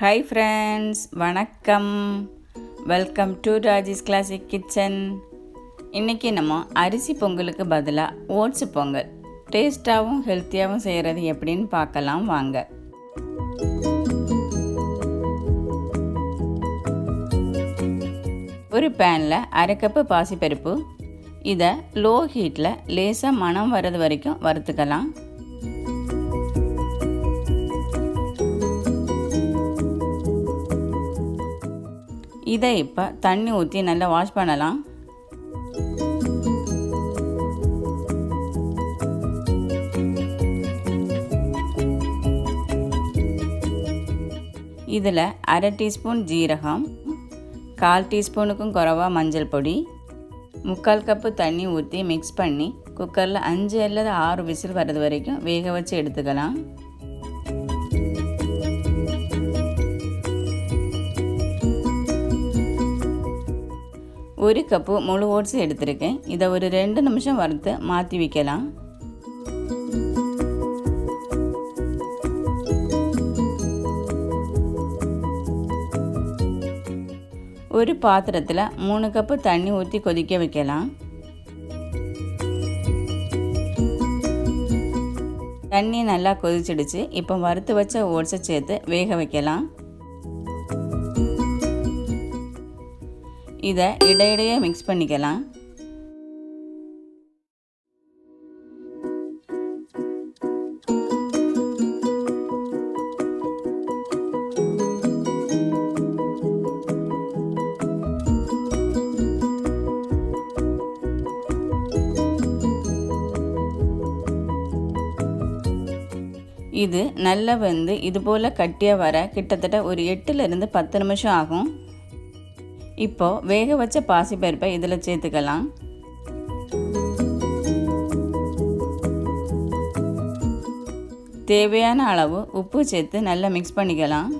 Hi friends, வணக்கம். Welcome to Raji's classic kitchen. இன்றைக்கி நம்ம அரிசி பொங்கலுக்கு பதிலாக ஓட்ஸ் பொங்கல் டேஸ்ட்டாகவும் ஹெல்த்தியாகவும் செய்கிறது எப்படின்னு பார்க்கலாம் வாங்க. ஒரு பேனில் 1/2 கப்பு பாசிப்பருப்பு, இதை லோ ஹீட்டில் லேசாக மணம் வர்றது வரைக்கும் வறுத்துக்கலாம். இதை இப்போ தண்ணி ஊற்றி நல்லா வாஷ் பண்ணலாம். இதில் 1/2 டீஸ்பூன் ஜீரகம், 1/4 டீஸ்பூனுக்கும் குறைவாக மஞ்சள் பொடி, 3/4 கப்பு தண்ணி ஊற்றி மிக்ஸ் பண்ணி குக்கரில் 5 அல்லது 6 விசில் வர்றது வரைக்கும் வேக வச்சு எடுத்துக்கலாம். ஒரு கப்பு முழு ஓட்ஸ் எடுத்திருக்கேன். இதை ஒரு 2 நிமிஷம் வறுத்து மாற்றி வைக்கலாம். ஒரு பாத்திரத்தில் 3 கப்பு தண்ணி ஊற்றி கொதிக்க வைக்கலாம். தண்ணி நல்லா கொதிச்சிடுச்சு. இப்போ வறுத்து வச்ச ஓட்ஸை சேர்த்து வேக வைக்கலாம். இதை இடையிடையே மிக்ஸ் பண்ணிக்கலாம். இது நல்லா வெந்து இது போல் கட்டியாக வர கிட்டத்தட்ட ஒரு 8லிருந்து 10 நிமிஷம் ஆகும். இப்போது வேக வச்ச பாசிப்பருப்பை இதில் சேர்த்துக்கலாம். தேவையான அளவு உப்பு சேர்த்து நல்லா மிக்ஸ் பண்ணிக்கலாம்.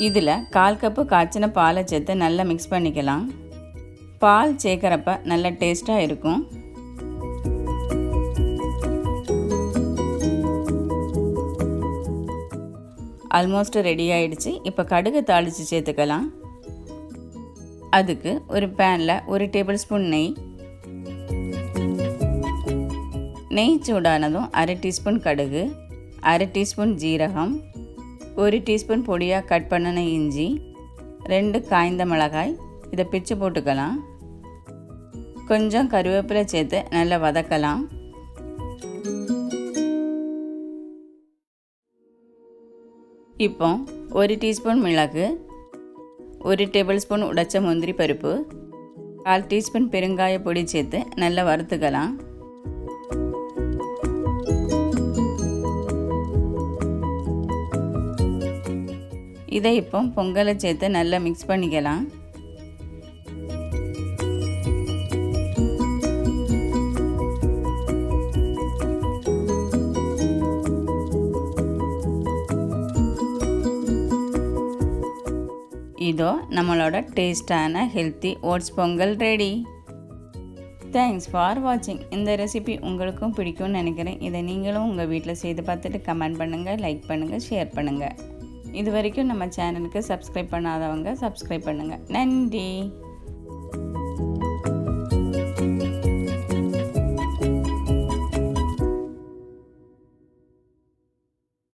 இதில் 1/4 கப்பு காய்ச்சின பாலை சேர்த்து நல்லா மிக்ஸ் பண்ணிக்கலாம். பால் சேர்க்குறப்ப நல்ல டேஸ்ட்டாக இருக்கும். ஆல்மோஸ்ட் ரெடி ஆகிடுச்சு. இப்போ கடுகு தாளித்து சேர்த்துக்கலாம். அதுக்கு ஒரு பேனில் 1 டேபிள் ஸ்பூன் நெய் சூடானதும் 1/2 டீஸ்பூன் கடுகு, 1/2 டீஸ்பூன் ஜீரகம், 1 டீஸ்பூன் பொடியாக கட் பண்ணின இஞ்சி, 2 காய்ந்த மிளகாய், இதை பிச்சு போட்டுக்கலாம். கொஞ்சம் கருவேப்பிலை சேர்த்து நல்லா வதக்கலாம். இப்போ 1 டீஸ்பூன் மிளகு, 1 டேபிள் ஸ்பூன் உடைச்ச முந்திரி பருப்பு, 1/4 டீஸ்பூன் பெருங்காய பொடி சேர்த்து நல்லா வறுத்துக்கலாம். இதை இப்போ பொங்கலை சேர்த்து நல்லா மிக்ஸ் பண்ணிக்கலாம். இதோ நம்மளோட டேஸ்டான healthy oats pongal ready. Thanks for வாட்சிங். இந்த ரெசிபி உங்களுக்கும் பிடிக்கும்னு நினைக்கிறேன். இதை நீங்களும் உங்கள் வீட்டில் செய்து பார்த்துட்டு கமெண்ட் பண்ணுங்கள், லைக் பண்ணுங்கள், ஷேர் பண்ணுங்கள். இது வரைக்கும் நம்ம சேனலுக்கு சப்ஸ்கிரைப் பண்ணாதவங்க சப்ஸ்கிரைப் பண்ணுங்கள். நன்றி.